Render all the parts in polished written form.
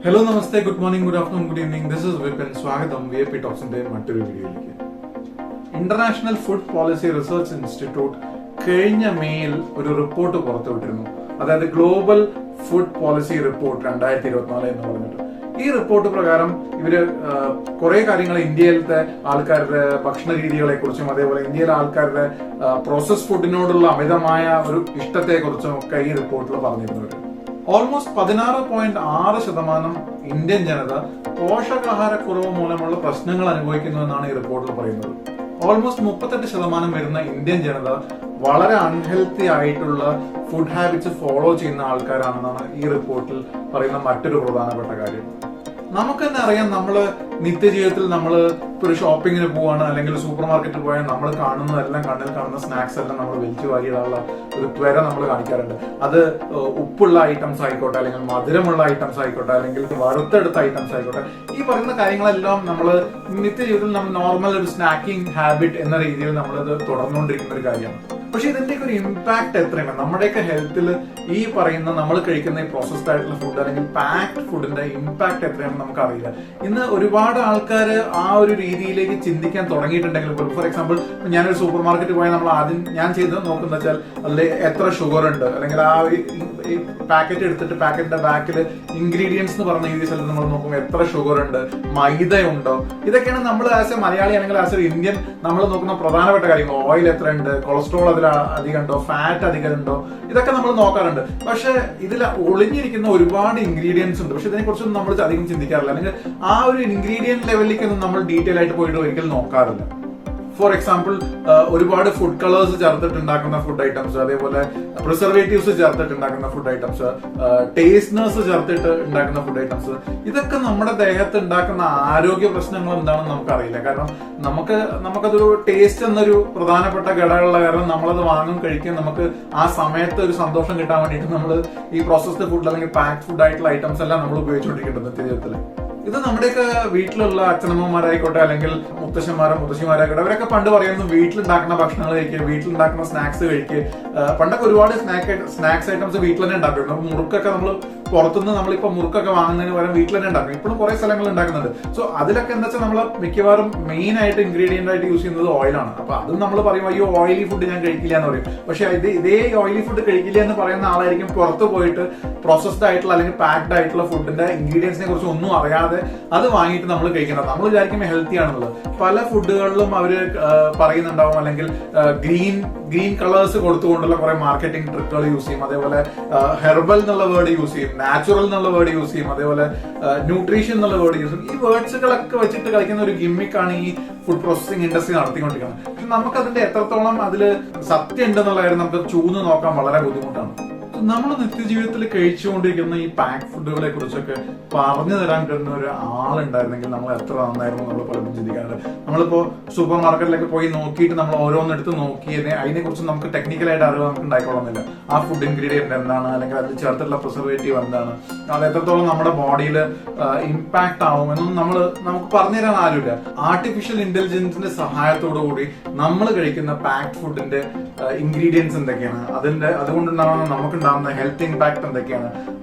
Hello namaste, good morning, good afternoon, good evening. This is Vipin. സ്വാഗതം VIP ടോക്സിന്റെ മറ്റൊരു വീഡിയോയിലേക്ക്. International food policy research institute കഴിഞ്ഞ mail ഒരു report പുറത്തുവിട്ടിരുന്നു. അതായത് ഗ്ലോബൽ ഫുഡ് പോളിസി റിപ്പോർട്ട് 2024 എന്ന് പറഞ്ഞിട്ട്. ഈ റിപ്പോർട്ട് പ്രകാരം ഇവര് കുറെ കാര്യങ്ങൾ ഇന്ത്യയിലത്തെ ആൾക്കാരുടെ ഭക്ഷണ രീതികളെ കുറിച്ചും അതേപോലെ ഇന്ത്യയിലെ ആൾക്കാരുടെ പ്രോസസ് ഫുഡിനോടുള്ള അമിതമായ ഒരു ഇഷ്ടത്തെ കുറിച്ചും ഒക്കെ ഈ റിപ്പോർട്ടിൽ പറഞ്ഞിരുന്നവര്. ഓൾമോസ്റ്റ് 16.6% ഇന്ത്യൻ ജനത പോഷകാഹാരക്കുറവ് മൂലമുള്ള പ്രശ്നങ്ങൾ അനുഭവിക്കുന്നു എന്നാണ് ഈ റിപ്പോർട്ടിൽ പറയുന്നത്. ഓൾമോസ്റ്റ് 38% വരുന്ന ഇന്ത്യൻ ജനത വളരെ അൺഹെൽത്തി ആയിട്ടുള്ള ഫുഡ് ഹാബിറ്റ്സ് ഫോളോ ചെയ്യുന്ന ആൾക്കാരാണെന്നാണ് ഈ റിപ്പോർട്ടിൽ പറയുന്ന മറ്റൊരു പ്രധാനപ്പെട്ട കാര്യം. നമുക്ക് തന്നെ അറിയാം, നമ്മള് നിത്യജീവിതത്തിൽ നമ്മൾ ഒരു ഷോപ്പിങ്ങിന് പോവാണ് അല്ലെങ്കിൽ സൂപ്പർ മാർക്കറ്റിൽ പോയാൽ നമ്മൾ കാണുന്നതെല്ലാം, കണ്ണിൽ കാണുന്ന സ്നാക്സ് എല്ലാം നമ്മൾ വലിച്ചു വാരിയിടാനുള്ള ഒരു ത്വര നമ്മൾ കാണിക്കാറുണ്ട്. അത് ഉപ്പുള്ള ഐറ്റംസ് ആയിക്കോട്ടെ, അല്ലെങ്കിൽ മധുരമുള്ള ഐറ്റംസ് ആയിക്കോട്ടെ, അല്ലെങ്കിൽ വറുത്തെടുത്ത ഐറ്റംസ് ആയിക്കോട്ടെ, ഈ പറയുന്ന കാര്യങ്ങളെല്ലാം നമ്മൾ നിത്യജീവിതത്തിൽ നമ്മൾ നോർമൽ ഒരു സ്നാക്കിംഗ് ഹാബിറ്റ് എന്ന രീതിയിൽ നമ്മളത് തുടർന്നുകൊണ്ടിരിക്കുന്ന ഒരു കാര്യമാണ്. പക്ഷെ ഇതിന്റെയൊക്കെ ഒരു ഇമ്പാക്ട് എത്രയാണ് നമ്മുടെയൊക്കെ ഹെൽത്തിൽ ഈ പറയുന്ന നമ്മൾ കഴിക്കുന്ന ഈ പ്രോസസ്ഡ് ആയിട്ടുള്ള ഫുഡ് അല്ലെങ്കിൽ പാക്ഡ് ഫുഡിന്റെ ഇമ്പാക്ട് എത്രയാണെന്ന് നമുക്കറിയില്ല. ഇന്ന് ഒരുപാട് ആൾക്കാർ ആ ഒരു രീതിയിലേക്ക് ചിന്തിക്കാൻ തുടങ്ങിയിട്ടുണ്ടെങ്കിൽ, ഫോർ എക്സാമ്പിൾ ഞാനൊരു സൂപ്പർ മാർക്കറ്റിൽ പോയാൽ നമ്മൾ ആദ്യം ഞാൻ ചെയ്ത് നോക്കുന്ന വെച്ചാൽ അതിൽ എത്ര ഷുഗർ ഉണ്ട്, അല്ലെങ്കിൽ ആ ഈ പാക്കറ്റ് എടുത്തിട്ട് പാക്കറ്റിന്റെ ബാക്കിൽ ഇൻഗ്രീഡിയൻസ് എന്ന് പറഞ്ഞ ഈ സ്ഥലത്ത് നമ്മൾ നോക്കുമ്പോൾ എത്ര ഷുഗർ ഉണ്ട്, മൈദ ഉണ്ടോ, ഇതൊക്കെയാണ് നമ്മൾ ആസ് എ മലയാളി അല്ലെങ്കിൽ ആസ് എ ഇന്ത്യൻ നമ്മൾ നോക്കുന്ന പ്രധാനപ്പെട്ട കാര്യങ്ങൾ. ഓയിൽ എത്ര ഉണ്ട്, കൊളസ്ട്രോൾ അതിൽ അധികം ഉണ്ടോ, ഫാറ്റ് അധികം ഉണ്ടോ, ഇതൊക്കെ നമ്മൾ നോക്കാറുണ്ട്. പക്ഷെ ഇതിൽ ഒളിഞ്ഞിരിക്കുന്ന ഒരുപാട് ഇൻഗ്രീഡിയൻസ് ഉണ്ട്. പക്ഷെ ഇതിനെ കുറിച്ചൊന്നും നമ്മൾ അധികം ചിന്തിക്കാറില്ല, അല്ലെങ്കിൽ ആ ഒരു ഇൻഗ്രീഡിയന്റ് ലെവലിലേക്കൊന്നും നമ്മൾ ഡീറ്റെയിൽ ആയിട്ട് പോയിട്ട് ഒരിക്കലും നോക്കാറില്ല. ഫോർ എക്സാമ്പിൾ ഒരുപാട് ഫുഡ് കളേഴ്സ് ചേർത്തിട്ടുണ്ടാക്കുന്ന ഫുഡ് ഐറ്റംസ്, അതേപോലെ പ്രിസർവേറ്റീവ്സ് ചേർത്തിട്ടുണ്ടാക്കുന്ന ഫുഡ് ഐറ്റംസ്, ടേസ്റ്റ്നേഴ്സ് ചേർത്തിട്ട് ഉണ്ടാക്കുന്ന ഫുഡ് ഐറ്റംസ്, ഇതൊക്കെ നമ്മുടെ ദേഹത്ത് ഉണ്ടാക്കുന്ന ആരോഗ്യ പ്രശ്നങ്ങൾ എന്താണെന്ന് നമുക്കറിയില്ല. കാരണം നമുക്കതൊരു ടേസ്റ്റ് എന്നൊരു പ്രധാനപ്പെട്ട ഘടകമുള്ള കാരണം നമ്മളത് വാങ്ങും, കഴിക്കും. നമുക്ക് ആ സമയത്ത് ഒരു സന്തോഷം കിട്ടാൻ വേണ്ടിയിട്ട് നമ്മൾ ഈ പ്രോസസ്ഡ് ഫുഡ് അല്ലെങ്കിൽ പാക്ഡ് ഫുഡ് ആയിട്ടുള്ള ഐറ്റംസ് എല്ലാം നമ്മൾ ഉപയോഗിച്ചുകൊണ്ടിരിക്കുന്നത് നിത്യജീവിതത്തിൽ. ഇത് നമ്മുടെയൊക്കെ വീട്ടിലുള്ള അച്ഛനമ്മമാരായിക്കോട്ടെ, അല്ലെങ്കിൽ മുത്തശ്ശിമാരായിക്കോട്ടെ, അവരൊക്കെ പണ്ട് പറയുന്നു വീട്ടിലുണ്ടാക്കുന്ന ഭക്ഷണങ്ങൾ കഴിക്കുക, വീട്ടിലുണ്ടാക്കുന്ന സ്നാക്സ് കഴിക്കുക. പണ്ടൊക്കെ ഒരുപാട് സ്നാക്സ് ഐറ്റംസ് വീട്ടിൽ തന്നെ ഉണ്ടാക്കുന്നു. മുറുക്കൊക്കെ നമ്മൾ പുറത്തുനിന്ന് നമ്മളിപ്പോ മുറുക്കൊക്കെ വാങ്ങുന്നതിന് പകരം വീട്ടിൽ തന്നെ ഉണ്ടാക്കും. ഇപ്പോഴും കുറെ സ്ഥലങ്ങൾ ഉണ്ടാക്കുന്നുണ്ട്. സോ അതിലൊക്കെ എന്താ വെച്ചാൽ നമ്മൾ മിക്കവാറും മെയിൻ ആയിട്ട് ഇൻഗ്രീഡിയന്റ് ആയിട്ട് യൂസ് ചെയ്യുന്നത് ഓയിലാണ്. അപ്പൊ അതും നമ്മൾ പറയും അയ്യോ ഓയിലി ഫുഡ് ഞാൻ കഴിക്കില്ല എന്ന് പറയും. പക്ഷെ ഇതേ ഓയിലി ഫുഡ് കഴിക്കില്ല എന്ന് പറയുന്ന ആളായിരിക്കും പുറത്ത് പോയിട്ട് പ്രോസസ്ഡ് ആയിട്ടുള്ള അല്ലെങ്കിൽ പാക്ഡ് ആയിട്ടുള്ള ഫുഡിന്റെ ഇൻഗ്രീഡിയൻസിനെ കുറിച്ച് ഒന്നും അറിയാതെ അത് വാങ്ങിയിട്ട് നമ്മൾ കഴിക്കുന്നത്. നമ്മൾ വിചാരിക്കുമ്പോൾ ഹെൽത്തി ആണെന്നുള്ളത്. പല ഫുഡുകളിലും അവര് പറയുന്നുണ്ടാവും, അല്ലെങ്കിൽ ഗ്രീൻ കളേഴ്സ് കൊടുത്തുകൊണ്ടുള്ള കുറെ മാർക്കറ്റിംഗ് ട്രിക്കുകൾ യൂസ് ചെയ്യും. അതേപോലെ ഹെർബൽ എന്നുള്ള വേർഡ് യൂസ് ചെയ്യും, നാച്ചുറൽ എന്നുള്ള വേർഡ് യൂസ് ചെയ്യും, അതേപോലെ ന്യൂട്രീഷൻ എന്നുള്ള വേർഡ് യൂസ് ചെയ്യും. ഈ വേർഡ്സുകളൊക്കെ വെച്ചിട്ട് കളിക്കുന്ന ഒരു ഗിമ്മിക്കാണ് ഈ ഫുഡ് പ്രോസസിംഗ് ഇൻഡസ്ട്രി നടത്തിക്കൊണ്ടിരിക്കുന്നത്. പക്ഷെ നമുക്ക് അതിന്റെ എത്രത്തോളം അതിൽ സത്യം ഉണ്ടെന്നുള്ള കാര്യം നമുക്ക് ചൂന്ന് നോക്കാൻ വളരെ ബുദ്ധിമുട്ടാണ്. നമ്മൾ നിത്യജീവിതത്തിൽ കഴിച്ചുകൊണ്ടിരിക്കുന്ന ഈ പാക്ക് ഫുഡുകളെ കുറിച്ചൊക്കെ പറഞ്ഞു തരാൻ കിട്ടുന്ന ഒരു ആളുണ്ടായിരുന്നെങ്കിൽ നമ്മൾ എത്ര നന്നായിരുന്നു നമ്മൾ പലരും ചിന്തിക്കാറുണ്ട്. നമ്മളിപ്പോ സൂപ്പർ മാർക്കറ്റിലേക്ക് പോയി നോക്കിയിട്ട് നമ്മൾ ഓരോന്നെടുത്ത് നോക്കിയതിനെ അതിനെ കുറിച്ച് നമുക്ക് ടെക്നിക്കലായിട്ട് അറിവ് നമുക്ക് ഉണ്ടായിക്കൊള്ളുന്നില്ല. ആ ഫുഡ് ഇൻഗ്രീഡിയന്റ് എന്താണ്, അല്ലെങ്കിൽ അതിൽ ചേർത്തിട്ടുള്ള പ്രിസർവേറ്റീവ് എന്താണ്, അത് എത്രത്തോളം നമ്മുടെ ബോഡിയിൽ ഇമ്പാക്ട് ആവുമെന്നൊന്നും നമുക്ക് പറഞ്ഞു തരാൻ ആരുമില്ല. ആർട്ടിഫിഷ്യൽ ഇന്റലിജൻസിന്റെ സഹായത്തോടു കൂടി നമ്മൾ കഴിക്കുന്ന പാക്ഡ് ഫുഡിന്റെ ഇൻഗ്രീഡിയൻസ് എന്തൊക്കെയാണ്, അതുകൊണ്ടുണ്ടാവുന്ന നമുക്കുണ്ടാവുന്ന ഹെൽത്ത് ഇമ്പാക്ട് എന്തൊക്കെയാണ്,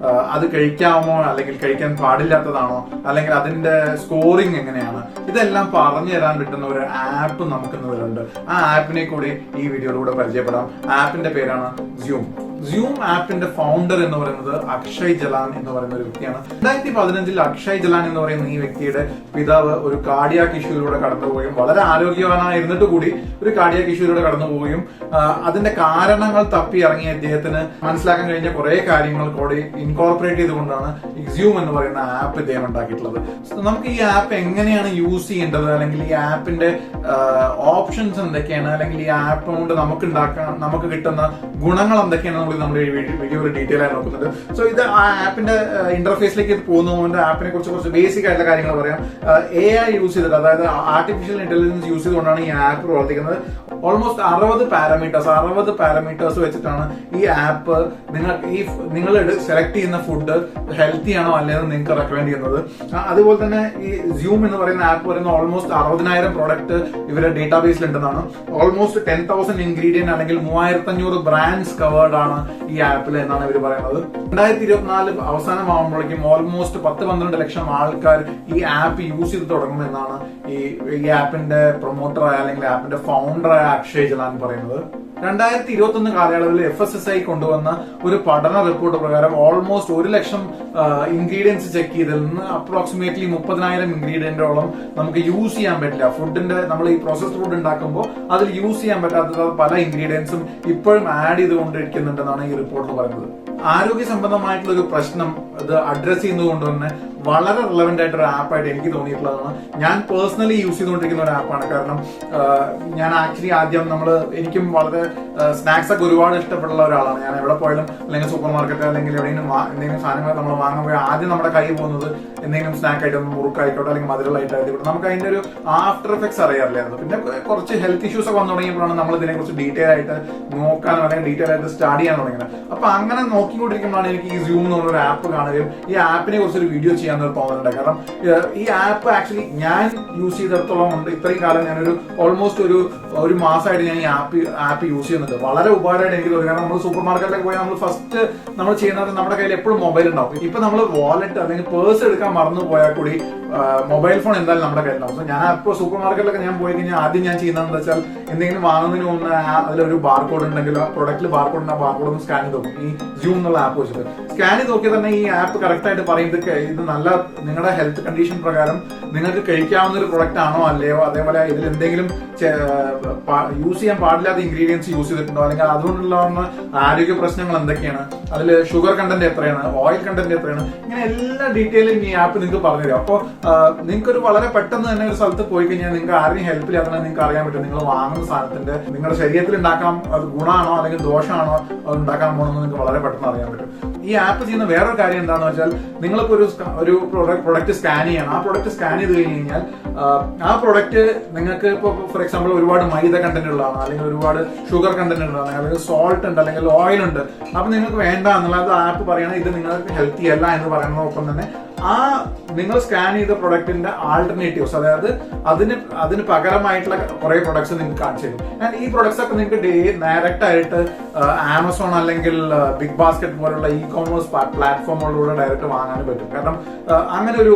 അത് കഴിക്കാമോ അല്ലെങ്കിൽ കഴിക്കാൻ പാടില്ലാത്തതാണോ, അല്ലെങ്കിൽ അതിന്റെ സ്കോറിംഗ് എങ്ങനെയാണ്, ഇതെല്ലാം പറഞ്ഞു തരാൻ പറ്റുന്ന ഒരു ആപ്പ് നമുക്ക് ഇന്നുണ്ട്. ആ ആപ്പിനെ കൂടി ഈ വീഡിയോയിലൂടെ പരിചയപ്പെടാം. ആപ്പിന്റെ പേരാണ് Zoom ആപ്പിന്റെ ഫൗണ്ടർ എന്ന് പറയുന്നത് അക്ഷയ് ജലാൻ എന്ന് പറയുന്ന ഒരു വ്യക്തിയാണ്. 2015 അക്ഷയ് ജലാൻ എന്ന് പറയുന്ന ഈ വ്യക്തിയുടെ പിതാവ് ഒരു കാർഡിയാക് ഇഷ്യൂയിലൂടെ കടന്നു പോവുകയും വളരെ ആരോഗ്യവാനായിരുന്നിട്ട് കൂടി ഒരു കാർഡിയാക് ഇഷ്യൂയിലൂടെ കടന്നു പോവുകയും അതിന്റെ കാരണങ്ങൾ തപ്പി ഇറങ്ങിയ ഇദ്ദേഹത്തിന് മനസ്സിലാക്കാൻ കഴിഞ്ഞ കുറെ കാര്യങ്ങൾ കൂടി ഇൻകോർപ്പറേറ്റ് ചെയ്തുകൊണ്ടാണ് ഈ Zoom എന്ന് പറയുന്ന ആപ്പ് ഇദ്ദേഹം ഉണ്ടാക്കിയിട്ടുള്ളത്. നമുക്ക് ഈ ആപ്പ് എങ്ങനെയാണ് യൂസ് ചെയ്യേണ്ടത്, അല്ലെങ്കിൽ ഈ ആപ്പിന്റെ ഓപ്ഷൻസ് എന്തൊക്കെയാണ്, അല്ലെങ്കിൽ ഈ ആപ്പ് കൊണ്ട് നമുക്ക് കിട്ടുന്ന ഗുണങ്ങൾ എന്തൊക്കെയാണ് നമ്മൾ ഈ വീഡിയോ ഡീറ്റെയിൽ ആയി നോക്കുന്നുണ്ട്. സോ ഇത് ആ ആപ്പിന്റെ ഇന്റർഫേസിലേക്ക് പോകുന്നതുകൊണ്ട് ആപ്പിനെ കുറിച്ച് കുറച്ച് ബേസിക് ആയിട്ടുള്ള കാര്യങ്ങൾ പറയാം. AI യൂസ് ചെയ്തിട്ട്, അതായത് ആർട്ടിഫിഷ്യൽ ഇന്റലിജൻസ് യൂസ് ചെയ്തുകൊണ്ടാണ് ഈ ആപ്പ് പ്രവർത്തിക്കുന്നത്. ഓൾമോസ്റ്റ് 60 പാരാമീറ്റേഴ്സ് വെച്ചിട്ടാണ് ഈ ആപ്പ് നിങ്ങൾ സെലക്ട് ചെയ്യുന്ന ഫുഡ് ഹെൽത്തി ആണോ അല്ലെന്ന് നിങ്ങൾക്ക് റെക്കമെൻഡ് ചെയ്യുന്നത്. അതുപോലെ തന്നെ ഈ Zoom എന്ന് പറയുന്ന ആപ്പ് പറയുന്ന ഓൾമോസ്റ്റ് 60,000 പ്രോഡക്റ്റ് ഇവരുടെ ഡേറ്റാബേസിൽ ഉണ്ടെന്നാണ്. ഓൾമോസ്റ്റ് 10,000 ഇൻഗ്രീഡിയന്റ് അല്ലെങ്കിൽ 3,500 ബ്രാൻഡ്സ് കവേർഡ് ആണ് ഈ ആപ്പിൽ എന്നാണ് ഇവർ പറയുന്നത്. 2024 അവസാനമാകുമ്പോഴേക്കും ഓൾമോസ്റ്റ് 10-12 ലക്ഷം ആൾക്കാർ ഈ ആപ്പ് യൂസ് ചെയ്ത് തുടങ്ങുമെന്നാണ് ഈ ആപ്പിന്റെ പ്രൊമോട്ടറായ അല്ലെങ്കിൽ ആപ്പിന്റെ ഫൗണ്ടറായ അക്ഷയ് ജലാൻ പറയുന്നത്. 2021 കാലയളവിൽ FSSAI കൊണ്ടുവന്ന ഒരു പഠന റിപ്പോർട്ട് പ്രകാരം ഓൾമോസ്റ്റ് 1 ലക്ഷം ഇൻഗ്രീഡിയൻസ് ചെക്ക് ചെയ്തതിൽ നിന്ന് അപ്രോക്സിമേറ്റ്ലി 30,000 ഇൻഗ്രീഡിയന്റോളം നമുക്ക് യൂസ് ചെയ്യാൻ പറ്റില്ല. ഫുഡിന്റെ നമ്മൾ ഈ പ്രോസസ്ഡ് ഫുഡ് ഉണ്ടാക്കുമ്പോൾ അതിൽ യൂസ് ചെയ്യാൻ പറ്റാത്ത പല ഇൻഗ്രീഡിയൻസും ഇപ്പോഴും ആഡ് ചെയ്തുകൊണ്ടിരിക്കുന്നുണ്ടെന്നാണ് ഈ റിപ്പോർട്ട് പറയുന്നത്. ആരോഗ്യ സംബന്ധമായിട്ടുള്ള ഒരു പ്രശ്നം ഇത് അഡ്രസ് ചെയ്യുന്നതുകൊണ്ട് തന്നെ വളരെ റിലവന്റ് ആയിട്ടൊരു ആപ്പായിട്ട് എനിക്ക് തോന്നിയിട്ടുള്ളതാണ്. ഞാൻ പേഴ്സണലി യൂസ് ചെയ്തുകൊണ്ടിരിക്കുന്ന ഒരു ആപ്പാണ്. കാരണം ഞാൻ ആക്ച്വലി ആദ്യം എനിക്കും വളരെ സ്നാക്സ് ഒക്കെ ഒരുപാട് ഇഷ്ടപ്പെടുന്ന ഒരാളാണ്. ഞാൻ എവിടെ പോയാലും അല്ലെങ്കിൽ സൂപ്പർ മാർക്കറ്റ് അല്ലെങ്കിൽ എന്തെങ്കിലും സാധനങ്ങൾ നമ്മൾ വാങ്ങുമ്പോൾ ആദ്യം നമ്മുടെ കൈ പോകുന്നത് എന്തെങ്കിലും സ്നാക്ക് ആയിട്ട് മുറുക്കായിക്കോട്ടെ അല്ലെങ്കിൽ മധുരമായിട്ടായിക്കോട്ടെ നമുക്ക് അതിന്റെ ഒരു ആഫ്റ്റർ എഫക്ട്സ് അറിയാറില്ലായിരുന്നു. പിന്നെ കുറച്ച് ഹെൽത്ത് ഇഷ്യൂസ് ഒക്കെ വന്നു തുടങ്ങിയപ്പോഴാണ് നമ്മൾ ഇതിനെക്കുറിച്ച് ഡീറ്റെയിൽ ആയിട്ട് നോക്കാനോ അല്ലെങ്കിൽ ഡീറ്റെയിൽ ആയിട്ട് സ്റ്റാർട്ട് ചെയ്യാൻ തുടങ്ങിയത്. അപ്പൊ അങ്ങനെ നോക്കിക്കൊണ്ടിരിക്കുമ്പോഴാണ് എനിക്ക് ഈ സൂം എന്ന് പറഞ്ഞൊരു ആപ്പ് കാണുകയും ഈ ആപ്പിനെ കുറിച്ച് ഒരു വീഡിയോ ചെയ്യാൻ തോന്നുന്നുണ്ട്. കാരണം ഈ ആപ്പ് ആക്ച്വലി ഞാൻ യൂസ് ചെയ്തിടത്തോളം ഉണ്ട്. ഇത്രയും കാലം ഞാനൊരു ഓൾമോസ്റ്റ് ഒരു മാസമായിട്ട് ഞാൻ ഈ ആപ്പ് യൂസ് ചെയ്യുന്നുണ്ട്. വളരെ ഉപകാരമായിട്ട് എനിക്ക് തോന്നി. കാരണം നമ്മൾ സൂപ്പർ മാർക്കറ്റിലേക്ക് പോയി നമ്മൾ ഫസ്റ്റ് നമ്മൾ ചെയ്യുന്നത് നമ്മുടെ കയ്യിൽ എപ്പോഴും മൊബൈൽ ഉണ്ടാവും. ഇപ്പൊ നമ്മൾ വാലറ്റ് അല്ലെങ്കിൽ പേഴ്സ് എടുക്കാൻ മറന്നു പോയാൽ കൂടി മൊബൈൽ ഫോൺ എന്തായാലും നമ്മുടെ കയ്യിലുണ്ടാവും. സോ ഞാൻ ഇപ്പോൾ സൂപ്പർ മാർക്കറ്റിലൊക്കെ ഞാൻ പോയി കഴിഞ്ഞാൽ ആദ്യം ഞാൻ ചെയ്യുന്നതെന്ന് വെച്ചാൽ എന്തെങ്കിലും വാങ്ങുന്നതിന് മുമ്പ് അതിലൊരു ബാർകോഡ് ഉണ്ടെങ്കിൽ പ്രൊഡക്റ്റിൽ ബാർകോഡ് ഉണ്ട്, ആ ബാർകോഡ് ഒന്ന് സ്കാൻ ചെയ്ത് നോക്കും. ഈ സൂം എന്നുള്ള ആപ്പ് വെച്ചിട്ട് സ്കാൻ ചെയ്ത് നോക്കിയാൽ തന്നെ ഈ ആപ്പ് കറക്റ്റ് ആയിട്ട് പറയുന്നത് ഇത് നല്ല നിങ്ങളുടെ ഹെൽത്ത് കണ്ടീഷൻ പ്രകാരം നിങ്ങൾക്ക് കഴിക്കാവുന്ന ഒരു പ്രൊഡക്റ്റ് ആണോ അല്ലയോ, അതേപോലെ ഇതിൽ എന്തെങ്കിലും യൂസ് ചെയ്യാൻ പാടില്ലാത്ത ഇൻഗ്രീഡിയൻസ് യൂസ് ചെയ്തിട്ടുണ്ടോ, അല്ലെങ്കിൽ അതുകൊണ്ടുള്ള ആരോഗ്യ പ്രശ്നങ്ങൾ എന്തൊക്കെയാണ്, അതിൽ ഷുഗർ കണ്ടന്റ് എത്രയാണ്, ഓയിൽ കണ്ടന്റ് എത്രയാണ്, ഇങ്ങനെ എല്ലാ ഡീറ്റെയിലും ഈ ആപ്പ് നിങ്ങൾക്ക് പറഞ്ഞുതരും. അപ്പോൾ നിങ്ങൾക്ക് ഒരു വളരെ പെട്ടെന്ന് തന്നെ ഒരു സ്ഥലത്ത് പോയി കഴിഞ്ഞാൽ നിങ്ങൾക്ക് ആരെയും ഹെൽപ്പ് ചെയ്യാതെ നിങ്ങൾക്ക് അറിയാൻ പറ്റും നിങ്ങൾ വാങ്ങുന്ന സാധനത്തിന്റെ നിങ്ങളുടെ ശരീരത്തിൽ ഉണ്ടാക്കാൻ അത് ഗുണമാണോ അല്ലെങ്കിൽ ദോഷമാണോ അത് ഉണ്ടാക്കാൻ പോകണമെന്ന് നിങ്ങൾക്ക് വളരെ പെട്ടെന്ന് അറിയാൻ പറ്റും. ഈ ആപ്പ് ചെയ്യുന്ന വേറൊരു കാര്യം എന്താണെന്ന് വെച്ചാൽ നിങ്ങളിപ്പോൾ ഒരു പ്രൊഡക്റ്റ് സ്കാൻ ചെയ്യണം. ആ പ്രൊഡക്റ്റ് സ്കാൻ ചെയ്ത് കഴിഞ്ഞ് കഴിഞ്ഞാൽ ആ പ്രൊഡക്റ്റ് നിങ്ങൾക്ക് ഇപ്പോൾ ഫോർ എക്സാമ്പിൾ ഒരുപാട് മൈദ കണ്ടന്റ് ഉള്ളതാണ്, അല്ലെങ്കിൽ ഒരുപാട് ഷുഗർ കണ്ടന്റ് ഉള്ളതാണ്, അല്ലെങ്കിൽ സോൾട്ട് ഉണ്ട്, അല്ലെങ്കിൽ ഓയിൽ ഉണ്ട്. അപ്പൊ നിങ്ങൾക്ക് വേണ്ട എന്നുള്ളത് ആപ്പ് പറയണത് ഇത് നിങ്ങൾക്ക് ഹെൽത്തി അല്ല എന്ന് പറയുന്നതോടൊപ്പം തന്നെ ആ നിങ്ങൾ സ്കാൻ ചെയ്ത പ്രൊഡക്റ്റിന്റെ ആൾട്ടർനേറ്റീവ്സ്, അതായത് അതിന് പകരമായിട്ടുള്ള കുറെ പ്രൊഡക്ട്സ് നിങ്ങൾക്ക് കാണിച്ചു തരും. ആൻഡ് ഈ പ്രൊഡക്ട്സ് ഒക്കെ നിങ്ങൾക്ക് ഡയറക്റ്റ് ആയിട്ട് ആമസോൺ അല്ലെങ്കിൽ ബിഗ് ബാസ്ക്കറ്റ് പോലുള്ള ഇ-കോമേഴ്സ് പ്ലാറ്റ്ഫോമുകളിലൂടെ ഡയറക്റ്റ് വാങ്ങാനും പറ്റും. കാരണം അങ്ങനെ ഒരു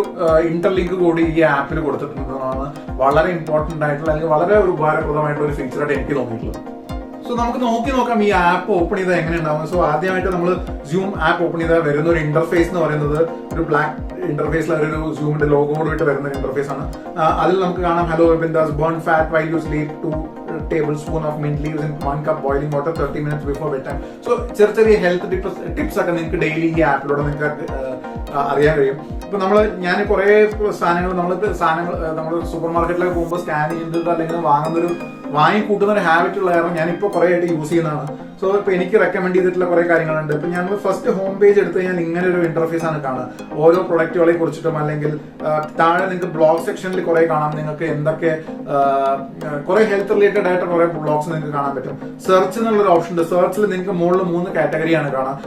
ഇന്റർലിങ്ക് കൂടി ഈ ആപ്പിൽ കൊടുത്തിട്ടുണ്ടെന്നാണ് വളരെ ഇമ്പോർട്ടന്റ് ആയിട്ടുള്ള അല്ലെങ്കിൽ വളരെ ഒരു ഉപകാരപ്രദമായിട്ടുള്ള ഒരു ഫീച്ചറായിട്ട് എനിക്ക് തോന്നിയിട്ടുള്ളത്. സോ നമുക്ക് നോക്കാം ഈ ആപ്പ് ഓപ്പൺ ചെയ്താൽ എങ്ങനെ ഉണ്ടാവും. സോ ആദ്യമായിട്ട് നമ്മൾ സൂം ആപ്പ് ഓപ്പൺ ചെയ്താൽ വരുന്ന ഒരു ഇന്റർഫേസ് എന്ന് പറയുന്നത് ഒരു ബ്ലാക്ക് ഇന്റർഫേസിൽ ഒരു സൂമിന്റെ ലോഗോയോട് വരുന്ന ഇന്റർഫേസ് ആണ്. അതിൽ നമുക്ക് കാണാം hello Vipin Das burn fat while you sleep 2 tablespoon of mint leaves in 1 cup boiling water 30 minutes before bedtime. So ചെറിയ ഹെൽത്ത് ടിപ്സ് ഒക്കെ നിങ്ങൾക്ക് ഡെയിലി ഈ ആപ്പിലൂടെ നിങ്ങൾക്ക് അറിയാൻ കഴിയും. ഇപ്പൊ ഞാൻ കുറെ സാധനങ്ങൾ നമ്മൾ സൂപ്പർ മാർക്കറ്റിലൊക്കെ പോകുമ്പോൾ സ്കാൻ ചെയ്തിട്ട് അല്ലെങ്കിൽ വാങ്ങി കൂട്ടുന്ന ഒരു ഹാബിറ്റ് ഉള്ള കാരണം ഞാനിപ്പോൾ കുറെ ആയിട്ട് യൂസ് ചെയ്യുന്നതാണ്. സോ ഇപ്പൊ എനിക്ക് റെക്കമെൻഡ് ചെയ്തിട്ടുള്ള കുറെ കാര്യങ്ങളുണ്ട്. ഇപ്പൊ ഞാൻ ഫസ്റ്റ് ഹോം പേജ് എടുത്ത് കഴിഞ്ഞാൽ ഇങ്ങനെ ഒരു ഇന്റർഫേസ് ആണ് കാണുക. ഓരോ പ്രൊഡക്റ്റുകളെ കുറിച്ചിട്ടും അല്ലെങ്കിൽ താഴെ നിങ്ങൾക്ക് ബ്ലോഗ് സെക്ഷനിൽ കുറെ കാണാം. നിങ്ങൾക്ക് എന്തൊക്കെ കുറെ ഹെൽത്ത് റിലേറ്റഡ് ആയിട്ട് കുറെ ബ്ലോഗ്സ് നിങ്ങൾക്ക് കാണാൻ പറ്റും. സെർച്ച് എന്നുള്ളൊരു ഓപ്ഷൻ ഉണ്ട്. സെർച്ചിൽ നിങ്ങൾക്ക് മുകളിൽ 3 കാറ്റഗറിയാണ് കാണാം.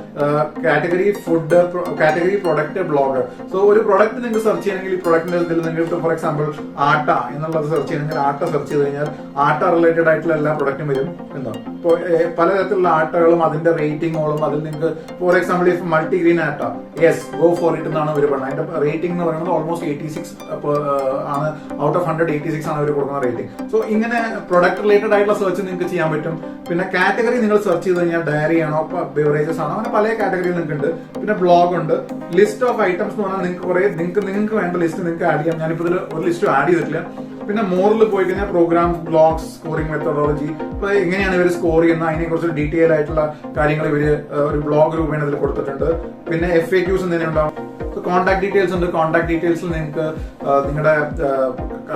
Category food, category product, blog. So ഒരു പ്രൊഡക്റ്റ് നിങ്ങൾക്ക് സെർച്ച് ചെയ്യണമെങ്കിൽ ഈ പ്രൊഡക്റ്റിന്റെ ഇതിൽ നിങ്ങൾക്ക് ഫോർ എക്സാമ്പിൾ ആട്ട എന്നുള്ളത് സെർച്ച് ചെയ്യണമെങ്കിൽ ആട്ട സെർച്ച് ചെയ്ത് കഴിഞ്ഞാൽ ആട്ട റിലേറ്റഡ് ആയിട്ടുള്ള എല്ലാ പ്രൊഡക്റ്റും വരും. എന്താ ഇപ്പോൾ പലതരത്തിലുള്ള ആട്ടകളും അതിന്റെ റേറ്റിംഗുകളും അതിൽ നിങ്ങൾക്ക് for example if multigrain atta go for it എന്നാണ് അവർ പറയുന്നത്. അതിന്റെ റേറ്റിംഗ് എന്ന് പറയുന്നത് ഓൾമോസ്റ്റ് 86 ആണ്. ഔട്ട് ഓഫ് 100 86 ആണ് അവർ കൊടുക്കുന്ന റേറ്റിംഗ്. സോ ഇങ്ങനെ പ്രൊഡക്റ്റ് റിലേറ്റഡ് ആയിട്ടുള്ള സെർച്ച് നിങ്ങൾക്ക് ചെയ്യാൻ പറ്റും. പിന്നെ കാറ്റഗറി നിങ്ങൾ സെർച്ച് ചെയ്ത് കഴിഞ്ഞാൽ ഡയറി ആണോ ബെവറേജസ് ആണോ അങ്ങനെ പല കാറ്റഗറി നിങ്ങൾക്ക് ഉണ്ട്. പിന്നെ ബ്ലോഗ് ഉണ്ട്. ലിസ്റ്റ് ഓഫ് ഐറ്റംസ് എന്ന് പറഞ്ഞാൽ നിങ്ങൾക്ക് വേണ്ട ലിസ്റ്റ് നിങ്ങൾക്ക് ആഡ് ചെയ്യാം. ഞാനിപ്പോൾ ഇതിൽ ഒരു ലിസ്റ്റ് ആഡ് ചെയ്തിട്ടില്ല. പിന്നെ മോറിൽ പോയി കഴിഞ്ഞാൽ പ്രോഗ്രാം, ബ്ലോഗ്സ്, സ്കോറിംഗ് മെത്തഡോളജി, ഇപ്പൊ എങ്ങനെയാണ് ഇവർ സ്കോർ ചെയ്യുന്നത് അതിനെ കുറിച്ച് ഡീറ്റെയിൽ ആയിട്ടുള്ള കാര്യങ്ങൾ ഇവര് ഒരു ബ്ലോഗ് രൂപേണ ഇതിൽ കൊടുത്തിട്ടുണ്ട്. പിന്നെ FAQs എന്തെങ്കിലും ഉണ്ടാവും. കോൺടാക്ട് ഡീറ്റെയിൽസ് ഉണ്ട്. കോൺടാക്ട് ഡീറ്റെയിൽസിൽ നിങ്ങൾക്ക് നിങ്ങളുടെ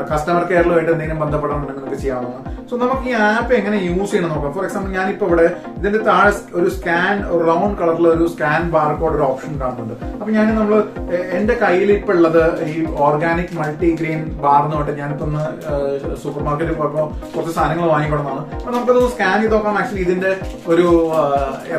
കസ്റ്റമർ കെയറിലുമായിട്ട് എന്തെങ്കിലും ബന്ധപ്പെടണമെങ്കിൽ നിങ്ങൾക്ക് ചെയ്യാവുന്നതാണ്. സോ നമുക്ക് ഈ ആപ്പ് എങ്ങനെ യൂസ് ചെയ്യണം നോക്കാം. ഫോർ എക്സാമ്പിൾ ഞാനിപ്പോൾ ഇവിടെ ഇതിന്റെ താഴെ ഒരു റൗണ്ട് കളറിലുള്ള ഒരു സ്കാൻ ബാർകോഡ് ഒരു ഓപ്ഷൻ കാണുന്നുണ്ട്. അപ്പൊ നമ്മൾ എന്റെ കയ്യിൽ ഇപ്പൊ ഉള്ളത് ഈ ഓർഗാനിക് മൾട്ടിഗ്രെയിൻ ബാർ എന്ന് പറഞ്ഞിട്ട് ഞാനിപ്പോ ഒന്ന് സൂപ്പർ മാർക്കറ്റിൽ പോയപ്പോൾ കുറച്ച് സാധനങ്ങൾ വാങ്ങിക്കൊടുന്നതാണ്. അപ്പൊ നമുക്കത് സ്കാൻ ചെയ്ത് നോക്കാം. ആക്ച്വലി ഇതിന്റെ ഒരു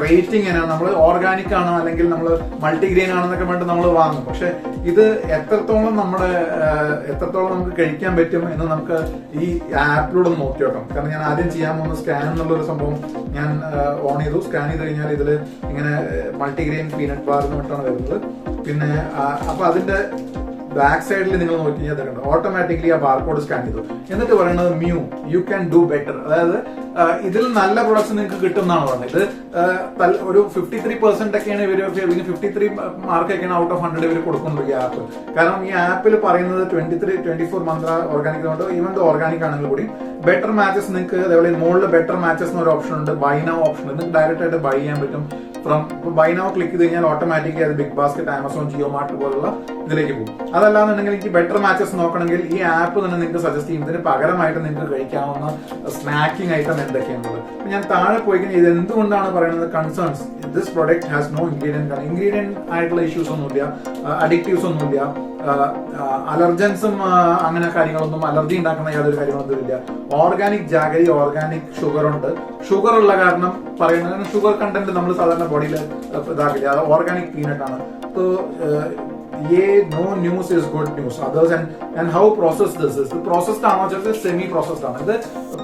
റേറ്റിംഗ് എങ്ങനെയാണ്, നമ്മൾ ഓർഗാനിക് ആണ് അല്ലെങ്കിൽ നമ്മൾ മൾട്ടിഗ്രെയിൻ ആണെന്നൊക്കെ വേണ്ടി നമ്മൾ വാങ്ങും. പക്ഷെ ഇത് എത്രത്തോളം നമുക്ക് കഴിക്കാൻ പറ്റും എന്ന് നമുക്ക് ഈ ആപ്പിലൂടെ നോക്കി നോക്കാം. നോക്കണം. കാരണം ഞാൻ ആദ്യം ചെയ്യാൻ പോകുന്ന സ്കാൻ എന്നുള്ളൊരു സംഭവം ഞാൻ ഓൺ ചെയ്തു. സ്കാൻ ചെയ്ത് കഴിഞ്ഞാൽ ഇതിൽ ഇങ്ങനെ മൾട്ടിഗ്രെയിൻ പീനട്ട് ബാർ എന്ന് പറഞ്ഞിട്ടാണ് വരുന്നത്. പിന്നെ അപ്പൊ അതിന്റെ ബാക്ക് സൈഡിൽ നിങ്ങൾ നോക്കി കഴിഞ്ഞാൽ ഓട്ടോമാറ്റിക്കലി ആ ബാർകോഡ് സ്കാൻ ചെയ്തു. എന്നിട്ട് പറയുന്നത് mu you can do better, അതായത് ഇതിൽ നല്ല പ്രൊഡക്ട്സ് നിങ്ങൾക്ക് കിട്ടും എന്നാണ് പറയുന്നത്. ഇത് ഒരു 53% ഒക്കെയാണ് ഇവർ 53 മാർക്കൊക്കെയാണ് ഔട്ട് ഓഫ് 100 ഇവർ കൊടുക്കുന്നത് ഈ ആപ്പ്. കാരണം ഈ ആപ്പിൽ പറയുന്നത് 24 മന്ത്ര ഓർഗാനിക് കൊണ്ട് ഈവൻ ഓർഗാനിക് ആണെങ്കിൽ കൂടി ബെറ്റർ മാച്ചസ് നിങ്ങൾക്ക് അതേപോലെ മുകളിൽ ബെറ്റർ മാച്ചസ് എന്നൊരു ഓപ്ഷൻ ഉണ്ട്, ബൈ നൗ ഓപ്ഷൻ ഉണ്ട്. നിങ്ങൾക്ക് ഡയറക്റ്റ് ആയിട്ട് ബൈ ചെയ്യാൻ പറ്റും. ബൈ നൗ ക്ലിക്ക് ചെയ്ത് കഴിഞ്ഞാൽ ഓട്ടോമാറ്റിക്കലി അത് big basket, Amazon, Jio Mart പോലുള്ള ഇതിലേക്ക് പോകും. അതല്ലാന്നുണ്ടെങ്കിൽ എനിക്ക് ബെറ്റർ മാച്ചസ് നോക്കണമെങ്കിൽ ഈ ആപ്പ് തന്നെ നിങ്ങൾക്ക് സജസ്റ്റ് ചെയ്യും. ഇതിന് പകരമായിട്ട് നിങ്ങൾക്ക് കഴിക്കാവുന്ന സ്നാക്കിംഗ് ഐറ്റം എന്തൊക്കെയാണുള്ളത്. ഞാൻ താഴെ പോയി കഴിഞ്ഞാൽ ഇത് എന്തുകൊണ്ടാണ് പറയുന്നത് concerns this product has no ingredient ആയിട്ടുള്ള ഇഷ്യൂസ് ഒന്നുമില്ല, അഡിക്റ്റീവ്സ് ഒന്നുമില്ല, അലർജൻസും അങ്ങനെ കാര്യങ്ങളൊന്നും, അലർജി ഉണ്ടാക്കുന്ന യാതൊരു കാര്യങ്ങളൊന്നും ഇല്ല. ഓർഗാനിക് ജാഗരി, ഓർഗാനിക് ഷുഗർ ഉണ്ട്. ഷുഗർ ഉള്ള കാരണം പറയുന്നത് ഷുഗർ കണ്ടന്റ് നമ്മൾ സാധാരണ ബോഡിയിൽ ഇതാക്കില്ല, അത് ഓർഗാനിക് പീനട്ട് ആണ്. ये no news is good news others and how processed this is. Processed ആണോ വെച്ചാൽ സെമി പ്രോസസ്ഡ് ആണ്. ഇത്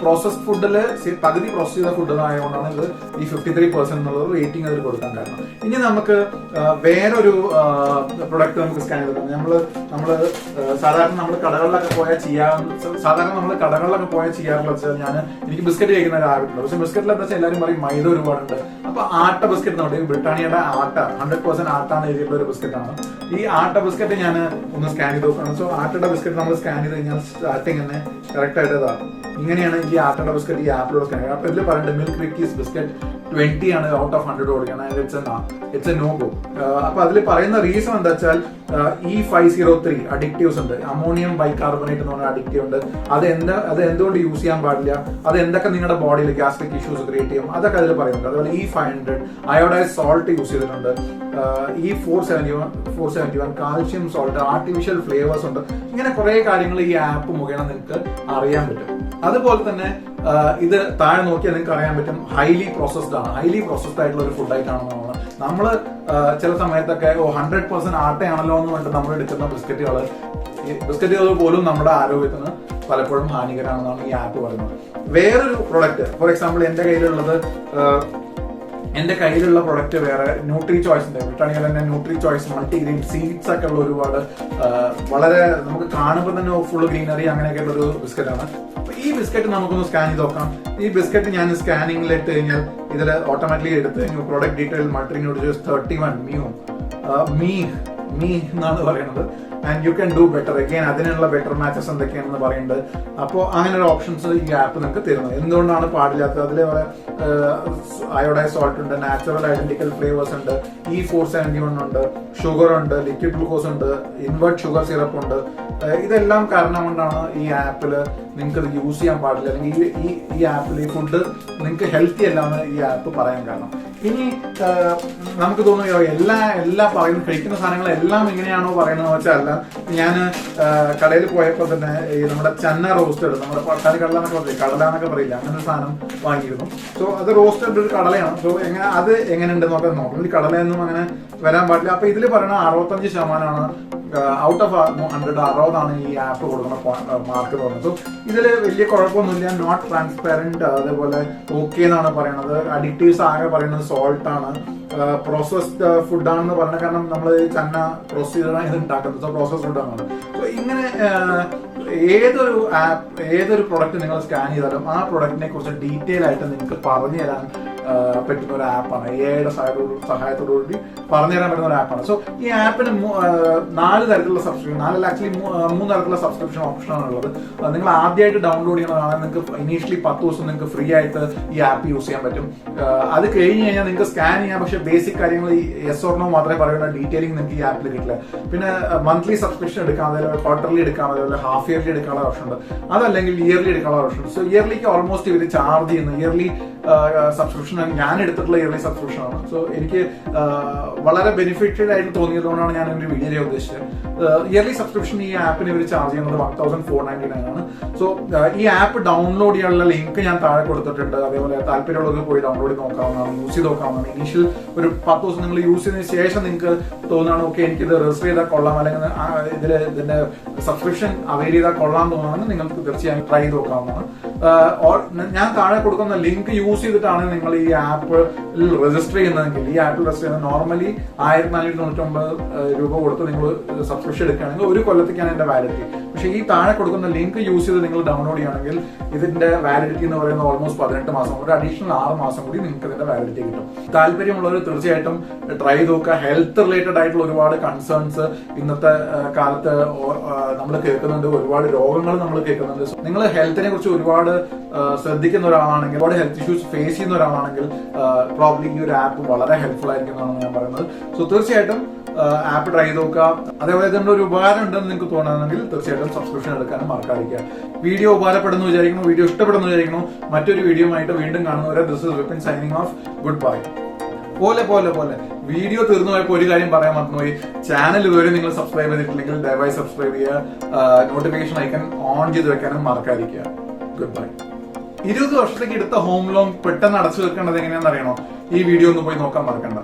പ്രോസസ്ഡ് ഫുഡില് പകുതി പ്രോസസ് ചെയ്ത ഫുഡ് ആയതുകൊണ്ടാണ് ഇത് ഈ 53% എന്നുള്ള റേറ്റിംഗ് അതിൽ കൊടുക്കാൻ കാരണം. ഇനി നമുക്ക് വേറൊരു പ്രൊഡക്റ്റ് നമുക്ക് സ്കാൻ ചെയ്ത് നമ്മള് സാധാരണ നമ്മൾ കടകളിലൊക്കെ പോയാൽ ചെയ്യാറുള്ള വെച്ചാൽ എനിക്ക് ബിസ്ക്കറ്റ് കഴിക്കുന്ന ഒരു ഹാബിറ്റുണ്ട്. പക്ഷെ ബിസ്ക്കറ്റിൽ എന്താ വെച്ചാൽ എല്ലാവരും പറയും മൈദ ഒരുപാടുണ്ട്. അപ്പൊ ആട്ട ബിസ്ക്കറ്റ് നോക്കി ബ്രിട്ടാനിയയുടെ ആട്ട 100% ആട്ടാന്ന് എഴുതിയിട്ടുള്ള ഒരു ബിസ്ക്കറ്റ് ആണ്. ഈ ആട്ട ബിസ്ക്കറ്റ് ഞാൻ ഒന്ന് സ്കാൻ ചെയ്ത് നോക്കണം. സോ ആട്ടയുടെ ബിസ്ക്കറ്റ് നമ്മൾ സ്കാൻ ചെയ്ത് കഴിഞ്ഞാൽ സ്റ്റാർട്ടിങ് തന്നെ കറക്റ്റ് ആയിട്ട് ഇങ്ങനെയാണ് ഈ ആട്ടയുടെ ബിസ്ക്കറ്റ് ഈ ആപ്പിലൂടെ സ്കാൻ ചെയ്യുക. അപ്പൊ ഇതിൽ പറയുന്നത് മിൽക്ക് വിക്കീസ് ബിസ്ക്കറ്റ് 20 ആണ് ഔട്ട് ഓഫ് 100 കൊടുക്കണം. It's a no go. അപ്പൊ അതിൽ പറയുന്ന റീസൺ എന്താ വെച്ചാൽ E503 അഡിക്റ്റീവ്സ് ഉണ്ട്, അമോണിയം ബൈകാർബണേറ്റ് എന്ന് പറഞ്ഞ അഡിക്റ്റീവ് ഉണ്ട്. അത് എന്തുകൊണ്ട് യൂസ് ചെയ്യാൻ പാടില്ല, അത് എന്തൊക്കെ നിങ്ങളുടെ ബോഡിയിൽ ഗ്യാസ്ട്രിക് ഇഷ്യൂസ് ക്രിയേറ്റ് ചെയ്യും, അതൊക്കെ അതിൽ പറയുന്നുണ്ട്. അതുപോലെ E500 അയോഡൈസ് സോൾട്ട് യൂസ് ചെയ്തിട്ടുണ്ട്, E471 calcium salt, artificial flavours ഉണ്ട്. ഇങ്ങനെ കുറെ കാര്യങ്ങൾ ഈ ആപ്പ് മുഖേന നിങ്ങൾക്ക് അറിയാൻ പറ്റും. അതുപോലെ തന്നെ ഇത് താഴെ നോക്കിയാൽ നിങ്ങൾക്ക് അറിയാൻ പറ്റും ഹൈലി പ്രോസസ്ഡ് ആണ്. ഹൈലി പ്രോസസ്ഡ് ആയിട്ടുള്ള ഒരു ഫുഡ് ആയിട്ടാണെന്ന് നമ്മൾ ചില സമയത്തൊക്കെ 100% ആട്ടയാണല്ലോ എന്ന് പറഞ്ഞിട്ട് നമ്മൾ എടുക്കുന്ന ബിസ്ക്കറ്റുകൾ പോലും നമ്മുടെ ആരോഗ്യത്തിന് പലപ്പോഴും ഹാനികരമാണെന്നാണ് ഈ ആപ്പ് പറയുന്നത്. വേറൊരു പ്രൊഡക്റ്റ് ഫോർ എക്സാമ്പിൾ എന്റെ കയ്യിലുള്ള പ്രൊഡക്റ്റ് വേറെ ന്യൂട്രി ചോയ്സ് ഉണ്ട്. ബ്രിട്ടാനിയയിൽ തന്നെ ന്യൂട്രി ചോയ്സ് മൾട്ടിഗ്രെയിൻ സീഡ്സ് ഒക്കെ ഉള്ള ഒരുപാട് വളരെ നമുക്ക് കാണുമ്പോൾ തന്നെ ഫുൾ ഗ്രീനറി അങ്ങനെയൊക്കെ ഉള്ള ഒരു ബിസ്ക്കറ്റ് ആണ്. അപ്പൊ ഈ ബിസ്ക്കറ്റ് നമുക്കൊന്ന് സ്കാൻ ചെയ്ത് നോക്കാം. ഈ ബിസ്ക്കറ്റ് ഞാൻ സ്കാനിങ്ങിൽ ഇട്ട് കഴിഞ്ഞാൽ ഇതിൽ ഓട്ടോമാറ്റിക്കലി എടുത്ത് കഴിഞ്ഞു പ്രൊഡക്റ്റ് ഡീറ്റെയിൽ മൾട്ടി ന്യൂട്രിഷൻസ് 31 മീ എന്നാണ് പറയുന്നത്. And you can do better again, അതിനുള്ള ബെറ്റർ മാച്ചസ് എന്തൊക്കെയാണെന്ന് പറയുന്നുണ്ട്. അപ്പോൾ അങ്ങനെ ഒരു ഓപ്ഷൻസ് ഈ ആപ്പ് നിങ്ങൾക്ക് തരുന്നത്. എന്തുകൊണ്ടാണ് പാടില്ലാത്തത്? അതിലെ അയോഡൈസ് സോൾട്ട് ഉണ്ട്, നാച്ചുറൽ ഐഡന്റിക്കൽ ഫ്ലേവേഴ്സ് ഉണ്ട്, E471 ഉണ്ട്, ഷുഗർ ഉണ്ട്, ലിക്വിഡ് ഗ്ലൂക്കോസ് ഉണ്ട്, ഇൻവേർട്ട് ഷുഗർ സിറപ്പ് ഉണ്ട്. ഇതെല്ലാം കാരണം കൊണ്ടാണ് ഈ ആപ്പിൽ നിങ്ങൾക്ക് ഇത് യൂസ് ചെയ്യാൻ പാടില്ല, അല്ലെങ്കിൽ ഈ ആപ്പിൽ ഈ ഫുഡ് നിങ്ങൾക്ക് ഹെൽത്തി അല്ലാന്ന് ഈ ആപ്പ് പറയാൻ കാരണം. ഇനി നമുക്ക് തോന്നുകയോ എല്ലാ പറയുന്ന കഴിക്കുന്ന സാധനങ്ങളെല്ലാം എങ്ങനെയാണോ പറയുന്നത് വെച്ചാൽ അല്ല. ഞാൻ കടയിൽ പോയപ്പോൾ തന്നെ ഈ നമ്മുടെ ചന്ന റോസ്റ്റഡ്, നമ്മുടെ പട്ടാണി കടലാന്നൊക്കെ പറയില്ല, അങ്ങനെ ഒരു സാധനം വാങ്ങിയിരുന്നു. സോ അത് റോസ്റ്റഡ് ഒരു കടലയാണ്. സോ അത് എങ്ങനെയുണ്ടെന്ന് നോക്കാം. ഈ കടലയൊന്നും അങ്ങനെ വരാൻ പാടില്ല. അപ്പൊ ഇതിൽ പറയുന്ന 65% ഔട്ട് ഓഫ് 100 60 ഈ ആപ്പ് കൊടുക്കുന്ന മാർക്ക് പറയുന്നത്. സോ ഇതിൽ വലിയ കുഴപ്പമൊന്നുമില്ല, നോട്ട് ട്രാൻസ്പാരന്റ്, അതേപോലെ ഓക്കെ എന്നാണ് പറയുന്നത്. അഡിക്റ്റീവ്സ് ആകെ പറയുന്നത് സോൾട്ട് ആണ്, പ്രോസസ്ഡ് ഫുഡാണെന്ന് പറയുന്നത്. കാരണം നമ്മൾ ചന്ന പ്രോസസ് ചെയ്താണ് ഇത് ഉണ്ടാക്കുന്നത്. സോ പ്രോസസ് ഫുഡാണ്. സോ ഇങ്ങനെ ഏതൊരു പ്രൊഡക്റ്റ് നിങ്ങൾ സ്കാൻ ചെയ്താലും ആ പ്രൊഡക്റ്റിനെ കുറിച്ച് ഡീറ്റെയിൽ ആയിട്ട് നിങ്ങൾക്ക് പറഞ്ഞു തരാൻ പറ്റുന്ന ഒരു ആപ്പാണ്. എഐയുടെ സഹായത്തോടുകൂടി പറഞ്ഞു തരാൻ പറ്റുന്ന ഒരു ആപ്പാണ്. സോ ഈ ആപ്പിന് 4 തരത്തിലുള്ള സബ്സ്ക്രിപ്ഷൻ, 3 തരത്തിലുള്ള സബ്സ്ക്രിപ്ഷൻ ഓപ്ഷനാണ് ഉള്ളത്. നിങ്ങൾ ആദ്യമായിട്ട് ഡൗൺലോഡ് ചെയ്യണതാണ്. നിങ്ങൾക്ക് ഇനീഷ്യലി 10 ദിവസം നിങ്ങൾക്ക് ഫ്രീ ആയിട്ട് ഈ ആപ്പ് യൂസ് ചെയ്യാൻ പറ്റും. അത് കഴിഞ്ഞ് കഴിഞ്ഞാൽ നിങ്ങൾക്ക് സ്കാൻ ചെയ്യാം. പക്ഷേ ബേസിക് കാര്യങ്ങൾ ഈ യെസ് ഓർ നോ മാത്രമേ പറയുന്ന ഡീറ്റെയിലിംഗ് നിങ്ങൾക്ക് ഈ ആപ്പിൽ കിട്ടില്ല. പിന്നെ മന്ത്ലി സബ്സ്ക്രിപ്ഷൻ എടുക്കാം, അതേപോലെ ക്വാർട്ടർലി എടുക്കാം, അതേപോലെ ഹാഫ് ഇയർലി എടുക്കാനുള്ള ഓപ്ഷൻ ഉണ്ട്, അതല്ലെങ്കിൽ ഇയർലി എടുക്കാനുള്ള ഓപ്ഷൻ ഉണ്ട്. സോ ഇയർലിക്ക് ഓൾമോസ്റ്റ് ഇവർ ചാർജ് ചെയ്യുന്നു. ഇയർലി സബ്സ്ക്രിപ്ഷൻ ഞാൻ എടുത്തിട്ടുള്ള ഇയർലി സബ്സ്ക്രിപ്ഷൻ ആണ്. സോ എനിക്ക് വളരെ ബെനിഫിറ്റഡ് ആയിട്ട് തോന്നിയതുകൊണ്ടാണ് ഞാൻ ഒരു വീഡിയോ ചെയ്യാൻ ഉദ്ദേശിച്ചത്. ഇയർലി സബ്സ്ക്രിപ്ഷൻ ഈ ആപ്പിന് ഇവർ ചാർജ് ചെയ്യുന്നത് 1499 ആണ്. സോ ഈ ആപ്പ് ഡൗൺലോഡ് ചെയ്യാനുള്ള ലിങ്ക് ഞാൻ താഴെ കൊടുത്തിട്ടുണ്ട്. അതേപോലെ താല്പര്യമുള്ളവർക്ക് പോയി ഡൗൺലോഡ് ചെയ്ത് നോക്കാവുന്നതാണ്, യൂസ് ചെയ്ത് നോക്കാവുന്നതാണ്. ഇനീഷ്യൽ ഒരു 10 ദിവസം നിങ്ങൾ യൂസ് ചെയ്തതിന് ശേഷം നിങ്ങൾക്ക് തോന്നുകയാണ് ഓക്കെ എനിക്കിത് രജിസ്റ്റർ ചെയ്താൽ കൊള്ളാം, അല്ലെങ്കിൽ ഇതിന്റെ സബ്സ്ക്രിപ്ഷൻ അവൈൽ ചെയ്താൽ കൊള്ളാൻ തോന്നുകയാണെങ്കിൽ നിങ്ങൾക്ക് തീർച്ചയായും ട്രൈ ചെയ്ത് നോക്കാവുന്നതാണ്. ഞാൻ താഴെ കൊടുക്കുന്ന ലിങ്ക് യൂസ് ചെയ്തിട്ടാണ് നിങ്ങൾ ഈ ആപ്പിൽ രജിസ്റ്റർ ചെയ്യുന്നതെങ്കിൽ, ഈ ആപ്പിൽ രജിസ്റ്റർ ചെയ്യുന്നത് നോർമലി 1499 രൂപ കൊടുത്ത് നിങ്ങൾ സബ്സ്ക്രിപ്ഷൻ എടുക്കുകയാണെങ്കിൽ 1 കൊല്ലത്തേക്കാണ് ഇതിന്റെ വാലിഡിറ്റി. പക്ഷേ ഈ താഴെ കൊടുക്കുന്ന ലിങ്ക് യൂസ് ചെയ്ത് നിങ്ങൾ ഡൗൺലോഡ് ചെയ്യുകയാണെങ്കിൽ ഇതിന്റെ വാലിഡിറ്റി എന്ന് പറയുന്നത് ഓൾമോസ്റ്റ് 18 മാസം, ഒരു അഡീഷണൽ 6 മാസം കൂടി നിങ്ങൾക്ക് ഇതിന്റെ വാലിഡിറ്റി കിട്ടും. താല്പര്യമുള്ളവർ തീർച്ചയായിട്ടും ട്രൈ ചെയ്ത് നോക്കുക. ഹെൽത്ത് റിലേറ്റഡ് ആയിട്ടുള്ള ഒരുപാട് കൺസേൺസ് ഇന്നത്തെ കാലത്ത് നമ്മൾ കേൾക്കുന്നുണ്ട്, ഒരുപാട് രോഗങ്ങൾ നമ്മൾ കേൾക്കുന്നുണ്ട്. നിങ്ങൾ ഹെൽത്തിനെ കുറിച്ച് ഒരുപാട് ശ്രദ്ധിക്കുന്ന ഒരാളാണെങ്കിൽ, ഒരുപാട് ഹെൽത്ത് ഇഷ്യൂസ് ഫേസ് ചെയ്യുന്ന ഒരാളാണെങ്കിൽ പ്രോബ്ലി ഈ ഒരു ആപ്പ് വളരെ ഹെൽപ്ഫുൾ ആയിരിക്കുന്നതാണ് ഞാൻ പറയുന്നത്. സോ തീർച്ചയായിട്ടും ആപ്പ് ട്രൈ ചെയ്ത് നോക്കുക. അതേപോലെ ഇതിന്റെ ഒരു ഉപകാരം ഉണ്ടെന്ന് നിങ്ങൾക്ക് തോന്നുകയാണെങ്കിൽ തീർച്ചയായിട്ടും സബ്സ്ക്രിപ്ഷൻ എടുക്കാനും മറക്കാതിരിക്കുക. വീഡിയോ ഉപകാരപ്പെടുന്നു വിചാരിക്കുന്നു, വീഡിയോ ഇഷ്ടപ്പെടുന്നു വിചാരിക്കുന്നു. മറ്റൊരു വീഡിയോ ആയിട്ട് വീണ്ടും കാണുന്നവരെ this is Vipin signing off. Good bye. പോലെ വീഡിയോ തീർന്നു പോയപ്പോൾ ഒരു കാര്യം പറയാൻ മറന്നുപോയി. ചാനൽ ഇതുവരെ നിങ്ങൾ സബ്സ്ക്രൈബ് ചെയ്തിട്ടില്ലെങ്കിൽ ദയവായി സബ്സ്ക്രൈബ് ചെയ്യുക. നോട്ടിഫിക്കേഷൻ ഐക്കൺ ഓൺ ചെയ്ത് വെക്കാനും മറക്കാതിരിക്കുക. Good bye. 20 വർഷത്തേക്ക് എടുത്ത ഹോം ലോൺ പെട്ടെന്ന് അടച്ചു വെക്കേണ്ടത് എങ്ങനെയാണെന്ന് അറിയണോ? ഈ വീഡിയോ ഒന്ന് പോയി നോക്കാൻ മറക്കണ്ട.